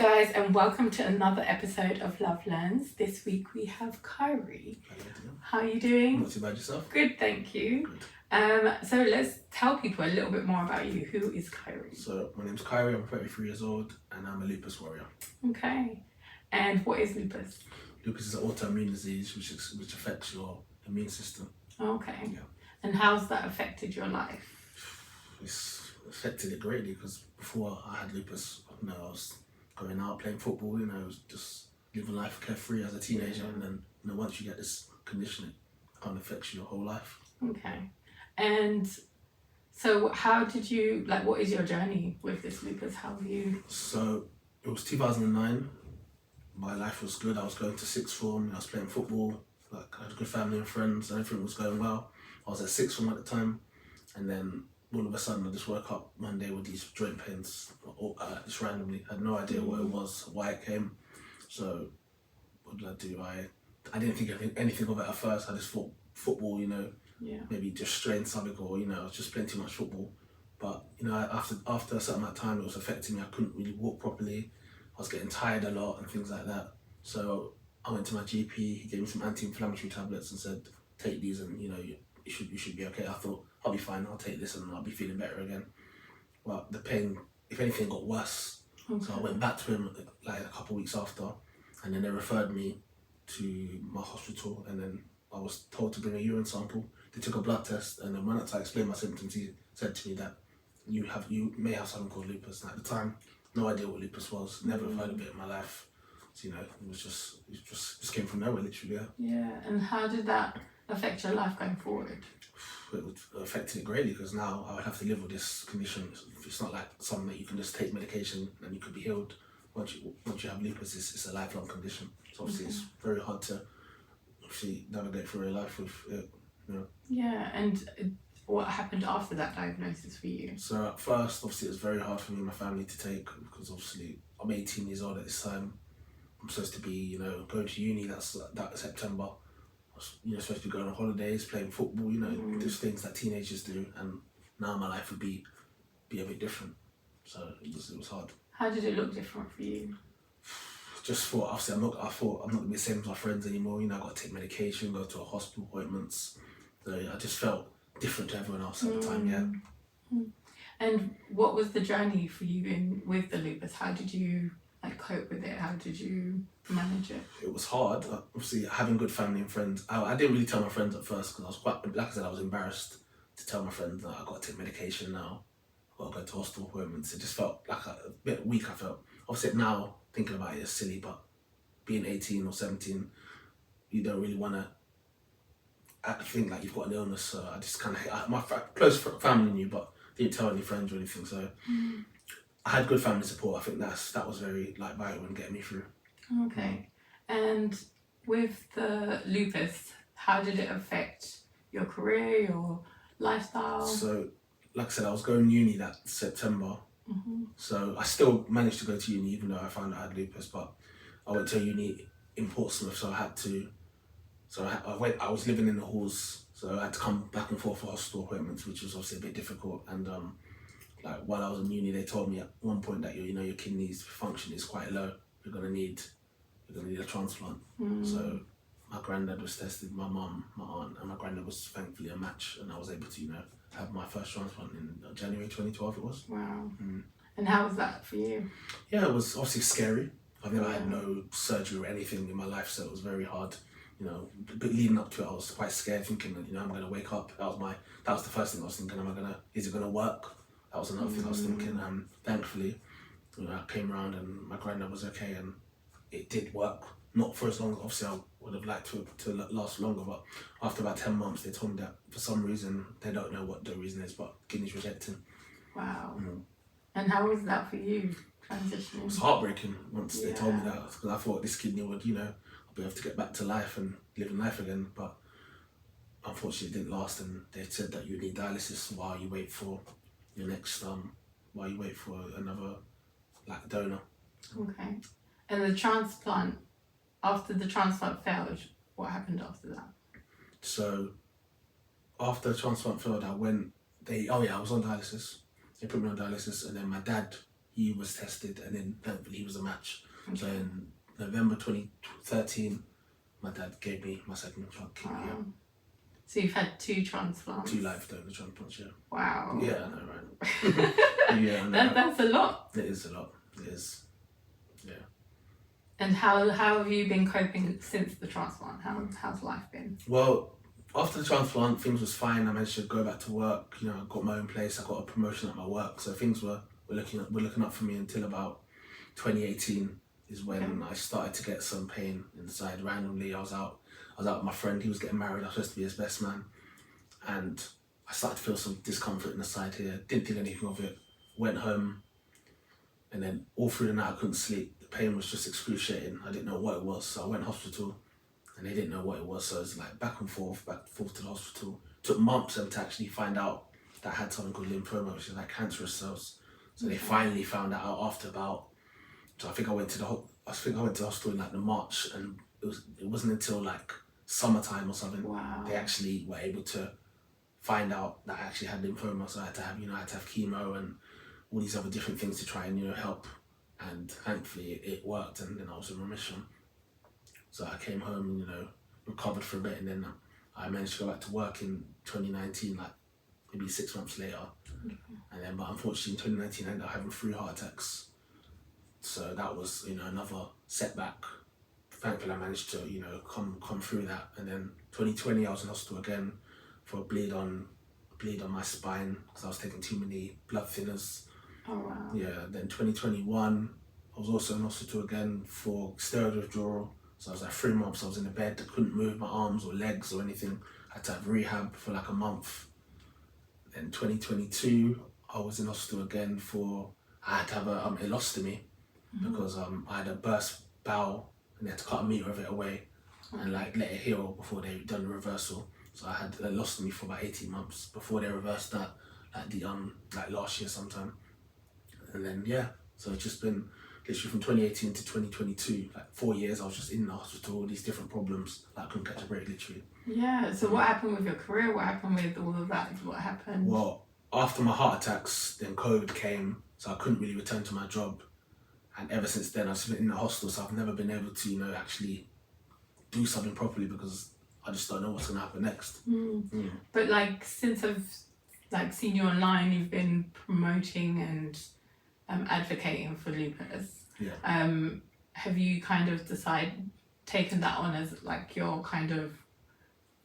guys, and welcome to another episode of Love Learns. This week we have Khiry. How are you doing? Not too bad, yourself? Good, thank you. Good. So let's tell people a little bit more about you. Who is Khiry? So my name's Khiry, I'm 33 years old and I'm a lupus warrior. Okay. And what is lupus? Lupus is an autoimmune disease which affects your immune system. Okay. Yeah. And how's that affected your life? It's affected it greatly because before I had lupus, I was going out playing football, I was just living life carefree as a teenager, and then once you get this condition, it kind of affects your whole life. Okay. And so how did you, what is your journey with this lupus? How have you... So it was 2009. My life was good. I was going to sixth form, I was playing football, I had a good family and friends, and everything was going well. I was at sixth form at the time, and then all of a sudden I just woke up one day with these joint pains, just randomly. I had no idea what it was, why it came. So what did I do? I didn't think anything of it at first. I just thought football, maybe just strained something, or I was just playing too much football. But after a certain amount of time, it was affecting me. I couldn't really walk properly. I was getting tired a lot and things like that. So I went to my GP. He gave me some anti-inflammatory tablets and said, take these and you should be okay. I thought, I'll be fine, I'll take this and I'll be feeling better again. But the pain, if anything, got worse. Okay. So I went back to him a couple of weeks after, and then they referred me to my hospital, and then I was told to bring a urine sample. They took a blood test, and then when I explained my symptoms, he said to me that you may have something called lupus. And at the time, no idea what lupus was, never heard of it in my life. So, it was just came from nowhere, literally. Yeah, and how did that affect your life going forward? It affected it greatly because now I would have to live with this condition. It's not like something that you can just take medication and you could be healed. Once you have lupus, it's a lifelong condition. So obviously it's very hard to navigate through your life with it. Yeah, and what happened after that diagnosis for you? So at first, obviously, it was very hard for me and my family to take because obviously I'm 18 years old at this time. I'm supposed to be, going to uni. That's September. Supposed to be going on holidays, playing football, those things that teenagers do, and now my life would be a bit different. So it was hard. How did it look different for you? Just thought, obviously, I'm not gonna be the same as my friends anymore. I got to take medication, go to hospital appointments. So I just felt different to everyone else at the time. Yeah. And what was the journey for you with the lupus? How did you cope with it? How did you manage it? It was hard. Obviously, having good family and friends. I didn't really tell my friends at first because I was quite, like I said, I was embarrassed to tell my friends that I got to take medication now. I got to go to hospital appointments. It just felt like a bit weak. I felt. Obviously, now thinking about it is silly, but being 18 or 17, you don't really want to think like you've got an illness. So I just kind of my close family knew, but didn't tell any friends or anything. So. I had good family support. I think that was very vital in getting me through. Okay. And with the lupus, how did it affect your career, your lifestyle? So, like I said, I was going uni that September. So I still managed to go to uni even though I found out I had lupus, but I went to a uni in Portsmouth, so I had to. So I was living in the halls, so I had to come back and forth for hospital appointments, which was obviously a bit difficult. And while I was in uni, they told me at one point that your kidneys function is quite low. You're gonna need a transplant. So my granddad was tested, my mum, my aunt, and my granddad was thankfully a match, and I was able to have my first transplant in January 2012. It was. Wow. And how was that for you? Yeah, it was obviously scary. I've never had no surgery or anything in my life, so it was very hard. But leading up to it, I was quite scared, thinking that I'm gonna wake up. That was the first thing I was thinking. Is it gonna work? That was another thing I was thinking. Thankfully, I came around and my granddad was okay, and it did work. Not for as long. Obviously, I would have liked to last longer, but after about 10 months, they told me that for some reason they don't know what the reason is, but kidneys rejecting. Wow. And how was that for you transitioning? It was heartbreaking once they told me that, because I thought this kidney would, I'll be able to get back to life and living life again, but unfortunately, it didn't last, and they said that you need dialysis while you wait for your next while you wait for another donor. Okay. And the transplant, after the transplant failed, what happened after that? So after the transplant failed, I was on dialysis. They put me on dialysis, and then my dad he was tested, and then thankfully he was a match. Okay. So in November 2013, my dad gave me my second transplant. Wow. Yeah. So you've had 2 transplants? 2 life donor transplants, yeah. Wow. Yeah, I know, right? Yeah, I know. That's a lot. It is a lot. It is. Yeah. And how have you been coping since the transplant? How's life been? Well, after the transplant, things was fine. I managed to go back to work. You know, I got my own place. I got a promotion at my work, so things were looking up for me until about 2018 is when I started to get some pain in the side. Randomly, I was out with my friend. He was getting married. I was supposed to be his best man, and I started to feel some discomfort in the side here. Didn't think anything of it. Went home, and then all through the night I couldn't sleep. The pain was just excruciating. I didn't know what it was, so I went to hospital, and they didn't know what it was. So it was like back and forth to the hospital. Took months to actually find out that I had something called lymphoma, which is like cancerous cells. So they finally found that out after about. So I think I went to the hospital in like the March, and it wasn't until like summertime or something. Wow. They actually were able to find out that I actually had lymphoma. So I had to have chemo and all these other different things to try and help. And thankfully it worked, and then I was in remission. So I came home and recovered for a bit, and then I managed to go back to work in 2019, like maybe 6 months later. And then, but unfortunately in 2019 I ended up having 3 heart attacks. So that was, another setback. Thankfully I managed to, come through that. And then 2020 I was in hospital again for a bleed on my spine because I was taking too many blood thinners. Oh wow. Yeah, then 2021 I was also in hospital again for steroid withdrawal. So I was like 3 months I was in the bed, I couldn't move my arms or legs or anything. I had to have rehab for like a month. Then 2022 I was in hospital again I had to have a ileostomy because I had a burst bowel and they had to cut a meter of it away and like let it heal before they done the reversal. So I had ileostomy for about 18 months before they reversed that, like last year sometime. And then so it's just been literally from 2018 to 2022, like 4 years I was just in the hospital, all these different problems, like I couldn't catch a break literally. Yeah, so what happened with your career? What happened with all of that? What happened? Well, after my heart attacks, then COVID came, so I couldn't really return to my job. And ever since then, I've just been in the hospital, so I've never been able to, actually do something properly because I just don't know what's going to happen next. But like, since I've seen you online, you've been promoting and advocating for lupus. Yeah. Have you kind of taken that on as like your kind of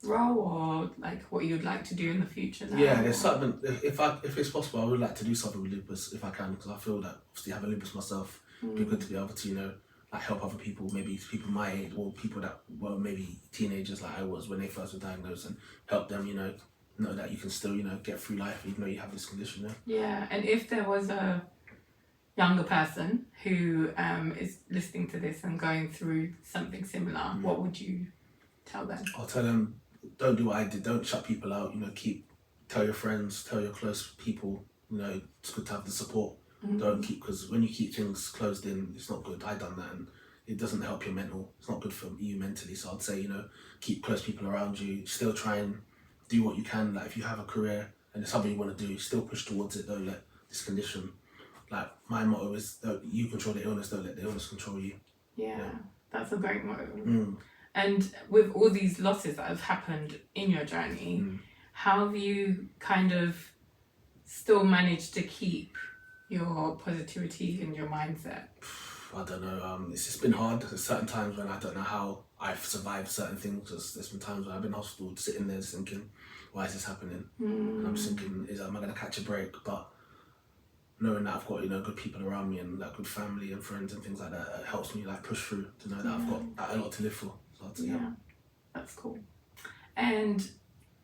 role, or like what you'd like to do in the future now? Yeah, there's something, if it's possible, I would like to do something with lupus if I can, because I feel that obviously having lupus myself, it'd be good to be able to, like help other people, maybe people my age or people that were maybe teenagers like I was when they first were diagnosed, and help them, know that you can still, get through life even though you have this condition. Yeah, and if there was a younger person who is listening to this and going through something similar, what would you tell them? I'll tell them, don't do what I did. Don't shut people out. Tell your friends, tell your close people. It's good to have the support. Don't because when you keep things closed in, it's not good. I done that, and it doesn't help your mental. It's not good for you mentally. So I'd say keep close people around you. Still try and do what you can. Like if you have a career and it's something you want to do, still push towards it. Don't let this condition. Like my motto is, you control the illness. Don't let the illness control you. Yeah. That's a great motto. And with all these losses that have happened in your journey, how have you kind of still managed to keep your positivity and your mindset? I don't know. It's just been hard. There's certain times when I don't know how I've survived certain things. There's been times when I've been in hospital sitting there thinking, why is this happening? And I'm just thinking, am I going to catch a break? But knowing that I've got good people around me and like good family and friends and things like that, it helps me like push through to know that I've got a lot to live for. So That's cool. And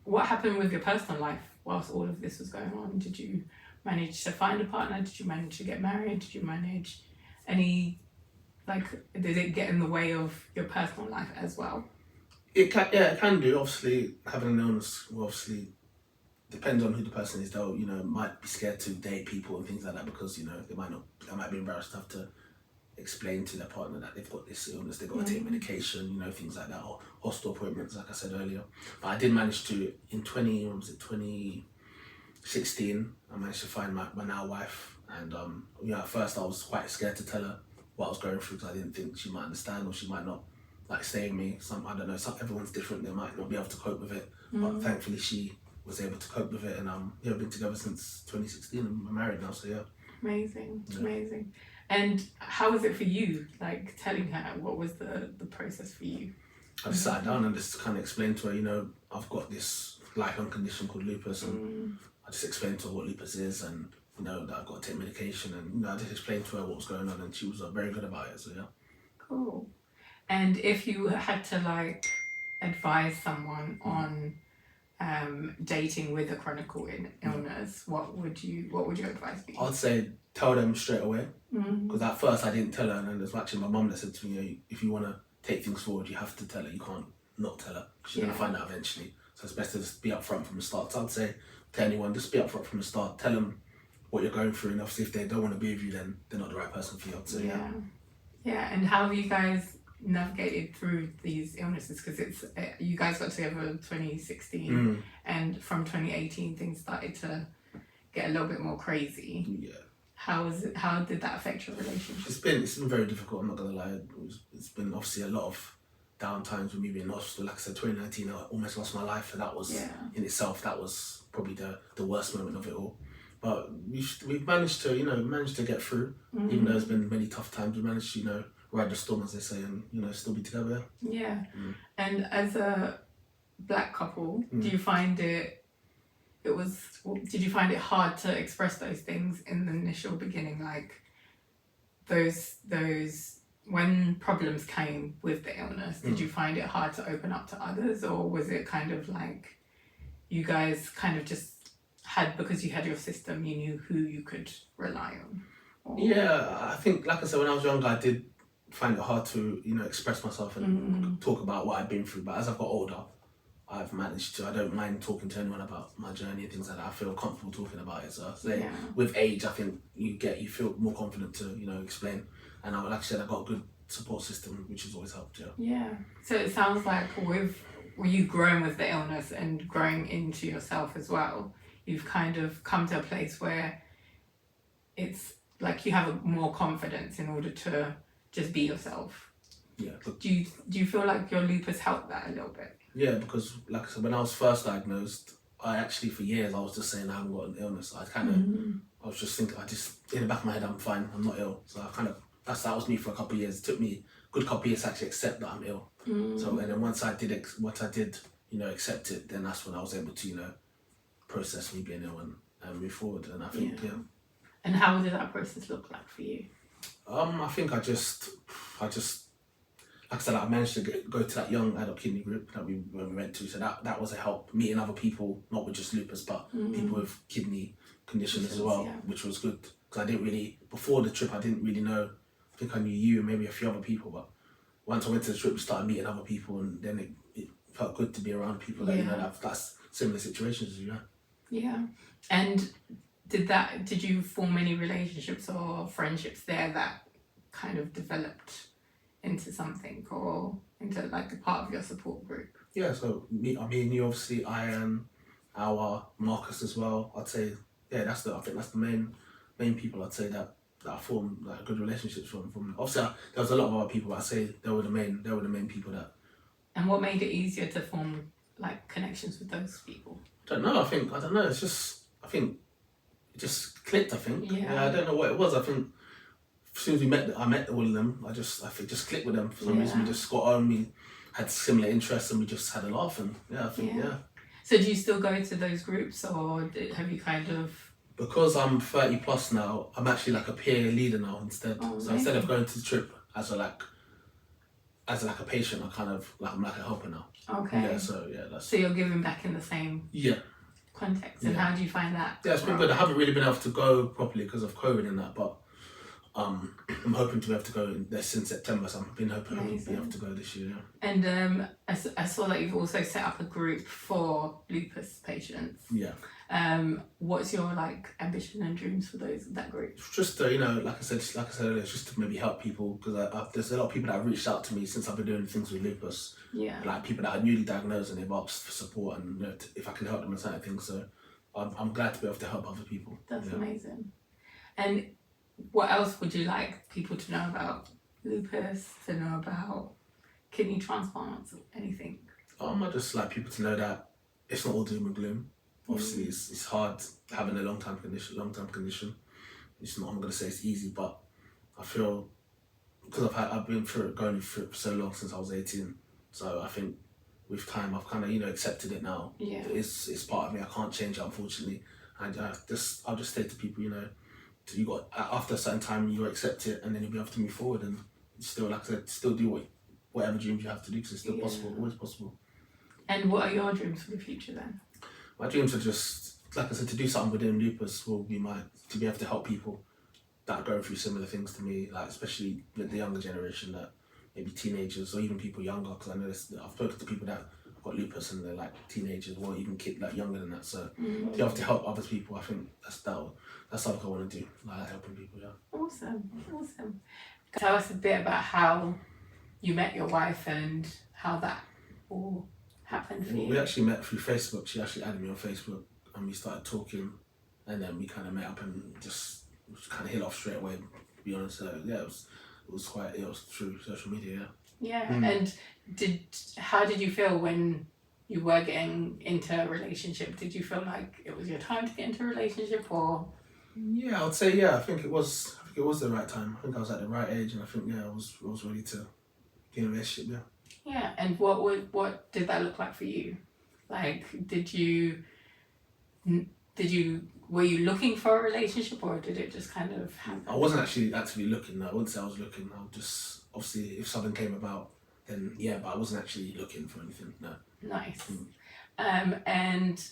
what happened with your personal life whilst all of this was going on? Did you manage to find a partner? Did you manage to get married? Did you manage any, did it get in the way of your personal life as well? It can do. Obviously, having an illness will obviously depends on who the person is. They'll might be scared to date people and things like that because they might be embarrassed enough to explain to their partner that they've got this illness, they've got to take medication, things like that, or hospital appointments, like I said earlier. But I did manage to, in 2016, I managed to find my now wife. And at first I was quite scared to tell her what I was going through because I didn't think she might understand or she might not like stay with me. I don't know. Everyone's different. They might not be able to cope with it, but thankfully she was able to cope with it. And we've been together since 2016 and we're married now. So yeah. Amazing. And how was it for you? Like telling her, what was the process for you? I just sat down and just kind of explained to her, I've got this lifelong condition called lupus, and I just explained to her what lupus is, and that I've got to take medication, and I just explained to her what was going on, and she was very good about it. So yeah. Cool. And if you had to like advise someone on dating with a chronic illness, what would your advice be? I'd say tell them straight away, because at first I didn't tell her, and then there's actually my mum that said to me, if you want to take things forward, you have to tell her. You can't not tell her. She's gonna find out eventually. So it's best to just be upfront from the start. So I'd say to anyone, just be upfront from the start. Tell them what you're going through, and obviously if they don't want to be with you, then they're not the right person for you. I'd say yeah. And how have you guys navigated through these illnesses? Because you guys got together in 2016, and from 2018 things started to get a little bit more crazy. Yeah. How did that affect your relationship? It's been very difficult. I'm not gonna lie. It's been obviously a lot of down times with me being in hospital. Like I said, 2019, I almost lost my life, and that was in itself, that was probably the worst moment of it all. But we've managed to get through, even though there's been many tough times. We managed to ride the storm, as they say, and still be together. Yeah. And as a black couple, do you find did you find it hard to express those things in the initial beginning, like those when problems came with the illness? Did you find it hard to open up to others, or was it kind of like you guys kind of just because you had your system, you knew who you could rely on? Yeah, I think, like I said, when I was younger, I did find it hard to express myself and talk about what I've been through. But as I've got older, I've managed to. I don't mind talking to anyone about my journey and things like that. I feel comfortable talking about it. So I say, with age, I think you feel more confident to explain. And like I said, I've got a good support system, which has always helped. Yeah. So it sounds like with you growing with the illness and growing into yourself as well, you've kind of come to a place where it's like you have more confidence in order to just be yourself. Yeah. Do you feel like your lupus helped that a little bit? Yeah, because like I said, when I was first diagnosed, I actually for years I was just saying I haven't got an illness. I was just thinking, in the back of my head, I'm fine, I'm not ill. So that was me for a couple of years. It took me a good couple of years to actually accept that I'm ill. So and then once I did accept it, then that's when I was able to process me being ill and move forward. And I think And how did that process look like for you? I think I just like I said, I managed to go to that young adult kidney group when we went to. So that was a help, meeting other people, not with just lupus, but people with kidney conditions as well, which was good. Because I didn't really, before the trip, I didn't really know. I think I knew you and maybe a few other people, but once I went to the trip, we started meeting other people, and then it felt good to be around people that that's similar situations as you. Yeah. And did you form any relationships or friendships there that kind of developed into something or into like a part of your support group? Yeah, so me and you, obviously, Ian, our Marcus as well. I'd say, I think that's the main people I'd say that I formed like good relationships from. Obviously, there was a lot of other people, but I'd say they were the main people that. And what made it easier to form like connections with those people? I don't know. I don't know. I think it just clicked. I think. Yeah. I don't know what it was. I think as soon as I met all of them. I think just clicked with them for some reason. We just got on. We had similar interests, and we just had a laugh. And I think. So do you still go to those groups, or have you kind of? Because I'm 30 plus now, I'm actually like a peer leader now instead. Oh, so instead of going to the trip as a patient, I'm like a helper now. Okay. Yeah. So that's. So you're giving back in the same. Yeah. Context. And how do you find that? Yeah, it's been good. I haven't really been able to go properly because of COVID and that, but I'm hoping to be able to go this in September, so I've been hoping to be able to go this year. Yeah. And I saw that you've also set up a group for lupus patients. Yeah. What's your like ambition and dreams for that group? Just to, like I said earlier, it's just to maybe help people, because there's a lot of people that have reached out to me since I've been doing things with lupus. Yeah. Like people that are newly diagnosed and they've asked for support and if I can help them with certain things. So I'm glad to be able to help other people. That's amazing. And what else would you like people to know about lupus, to know about kidney transplants, or anything? I just like people to know that it's not all doom and gloom. Obviously, it's hard having a long-term condition. It's not, I'm going to say it's easy, but I feel, because I've been going through it for so long, since I was 18, so I think with time I've kind of, accepted it now. Yeah. It's part of me, I can't change it, unfortunately. And I'll just say to people, you got, after a certain time you accept it, and then you'll be able to move forward, and still, like I said, still do whatever dreams you have to do, because it's still possible, always possible. And what are your dreams for the future then? My dreams are just, like I said, to do something within lupus will be to be able to help people that are going through similar things to me, like especially with the younger generation, that maybe teenagers or even people younger, because I know I've spoken to people that have got lupus and they're like teenagers or even kids like younger than that. So to be able to help other people, I think that's something I want to do, like helping people. Yeah. Awesome. Tell us a bit about how you met your wife and how that all happened for you. We actually met through Facebook. She actually added me on Facebook, and we started talking, and then we kind of met up and just kind of hit off straight away, to be honest. So yeah, it was through social media. Yeah. And how did you feel when you were getting into a relationship? Did you feel like it was your time to get into a relationship, or? Yeah, I would say yeah. I think it was the right time. I think I was at the right age, and I think I was ready to get in a relationship. Yeah. Yeah, and what did that look like for you? Like, were you looking for a relationship, or did it just kind of happen? I wasn't actually actively looking. No, I wouldn't say I was looking. I would just, obviously, if something came about, then yeah, but I wasn't actually looking for anything. No. Nice. And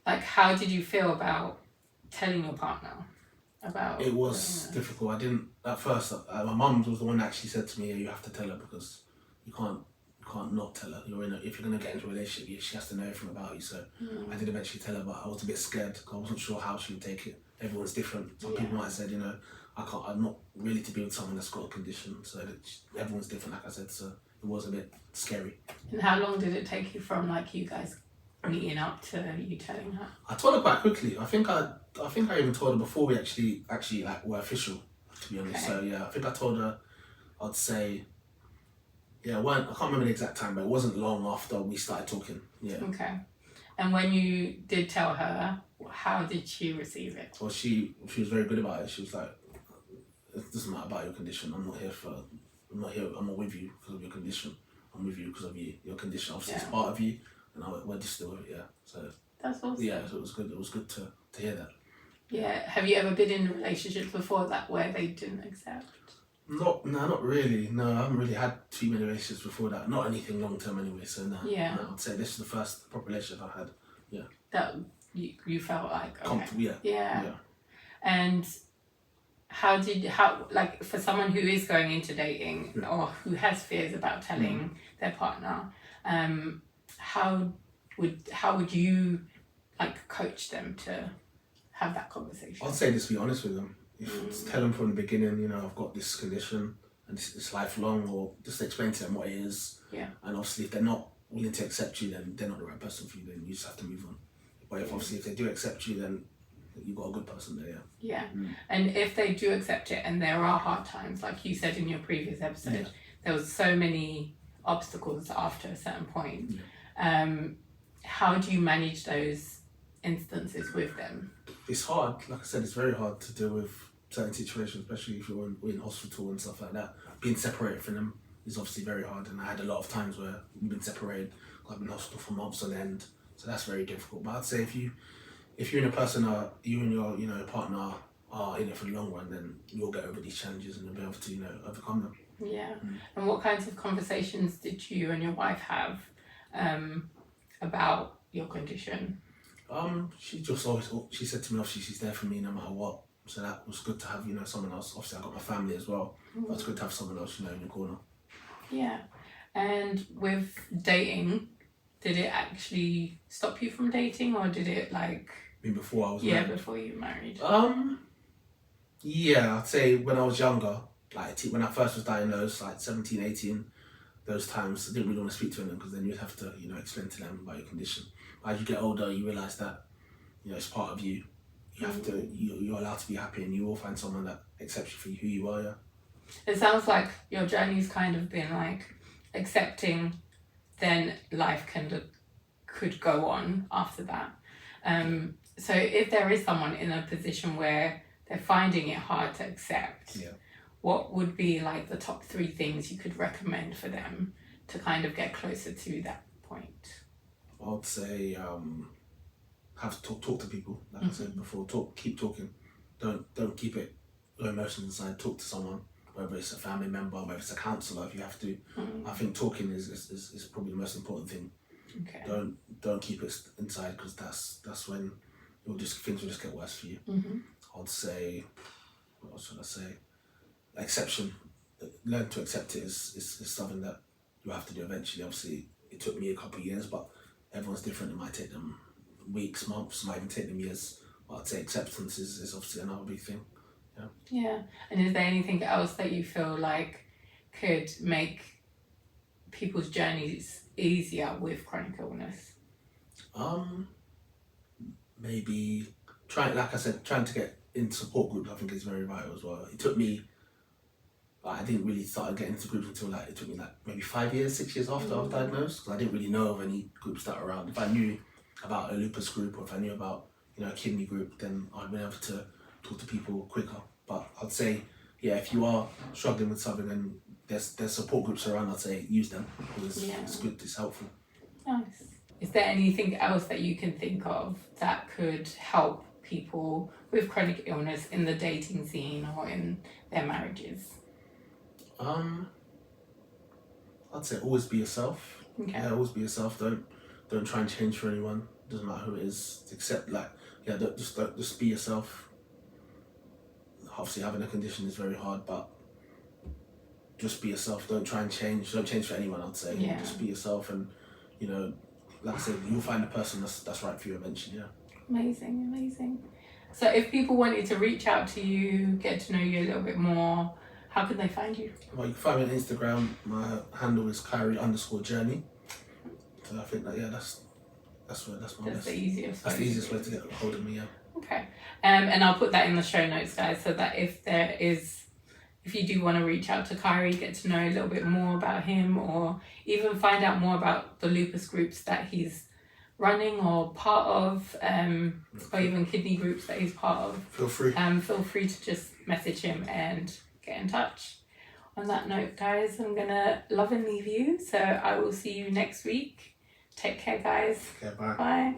like, how did you feel about telling your partner about? It was difficult. I didn't at first. My mum was the one that actually said to me, "You have to tell her, because you can't not tell her. If you're gonna get into a relationship, she has to know everything about you." So I did eventually tell her, but I was a bit scared because I wasn't sure how she would take it. Everyone's different. Some people might have said, I'm not really to be with someone that's got a condition. So everyone's different, like I said. So it was a bit scary. And how long did it take you from like you guys meeting up to you telling her? I told her quite quickly. I think I even told her before we actually like were official, to be honest. Okay. So yeah, I think I told her, I'd say, yeah, I can't remember the exact time, but it wasn't long after we started talking. Yeah. Okay. And when you did tell her, how did she receive it? Well, she was very good about it. She was like, "It doesn't matter about your condition. I'm not with you because of your condition. I'm with you because of your condition. Obviously, it's part of you, and we're just still with it." Yeah. So that's awesome. Yeah, so it was good. It was good to hear that. Yeah. Have you ever been in relationships before that where they didn't accept? No, not really. No, I haven't really had too many relationships before that. Not anything long term anyway. So no. Yeah. No, I'd say this is the first proper relationship I had. Yeah. That you felt like okay. Comfortable. Yeah. Yeah. And how like for someone who is going into dating or who has fears about telling their partner, how would you like coach them to have that conversation? I'd say just be honest with them. Tell them from the beginning, I've got this condition and it's lifelong, or just explain to them what it is. Yeah. And obviously, if they're not willing to accept you, then they're not the right person for you. Then you just have to move on. But if they do accept you, then you've got a good person there. Yeah. Yeah. And if they do accept it, and there are hard times, like you said in your previous episode, there was so many obstacles after a certain point. Yeah. How do you manage those instances with them? It's hard. Like I said, it's very hard to deal with certain situations, especially if you're in hospital and stuff like that. Being separated from them is obviously very hard, and I had a lot of times where we've been separated. I've been in hospital for months on end, so that's very difficult. But I'd say if you're in a person, you and your partner are in it for the long run, then you'll get over these challenges and you'll be able to overcome them. Yeah. And what kinds of conversations did you and your wife have about your condition? She said to me, obviously she's there for me no matter what. So that was good to have, someone else. Obviously I got my family as well. But it's good to have someone else, in your corner. Yeah. And with dating, did it actually stop you from dating, or did it before I was married? Yeah, before you married. Yeah, I'd say when I was younger, when I first was diagnosed, 17, 18, those times I didn't really want to speak to anyone, because then you'd have to, explain to them about your condition. But as you get older, you realise that, it's part of you, you have to, you're allowed to be happy, and you will find someone that accepts you for who you are. Yeah. It sounds like your journey's kind of been like accepting, then life could go on after that. So if there is someone in a position where they're finding it hard to accept, what would be like the top 3 things you could recommend for them to kind of get closer to that point? I would say have to talk to people, like I said before. Keep talking. Don't keep it your emotions inside. Talk to someone, whether it's a family member, whether it's a counsellor if you have to. I think talking is probably the most important thing. Okay. Don't keep it inside, because that's when things will just get worse for you. I'd say, what else should I say? Exception. Learn to accept it is something that you have to do eventually. Obviously, it took me a couple of years, but everyone's different. It might take them weeks, months, might even take them years. But I'd say acceptance is obviously another big thing. Yeah. And is there anything else that you feel like could make people's journeys easier with chronic illness? Maybe trying to get in support groups, I think, is very vital as well. It took me, I didn't really start getting into groups until it took me maybe 5 years, 6 years after I was diagnosed, because I didn't really know of any groups that were around. If I knew about a lupus group, or if I knew about a kidney group, then I'd been able to talk to people quicker. But I'd say, if you are struggling with something and there's support groups around, I'd say use them, because it's good, it's helpful. Nice. Is there anything else that you can think of that could help people with chronic illness in the dating scene or in their marriages? I'd say always be yourself. Okay. Yeah, always be yourself. Don't try and change for anyone. Doesn't matter who it is. Except just be yourself. Obviously, having a condition is very hard, but just be yourself. Don't try and change. Don't change for anyone, I'd say. Yeah. Just be yourself, and like I said, you'll find the person that's right for you eventually. Yeah. Amazing. So if people wanted to reach out to you, get to know you a little bit more, how can they find you? Well, you can find me on Instagram. My handle is Khiry_journey. So I think that's the easiest way. That's the easiest way to get a hold of me. Yeah. Okay. And I'll put that in the show notes, guys, so that if you do want to reach out to Khiry, get to know a little bit more about him, or even find out more about the lupus groups that he's running or part of, or even kidney groups that he's part of, feel free to just message him and get in touch. On that note, guys, I'm gonna love and leave you, so I will see you next week. Take care, guys. Okay, bye. Bye.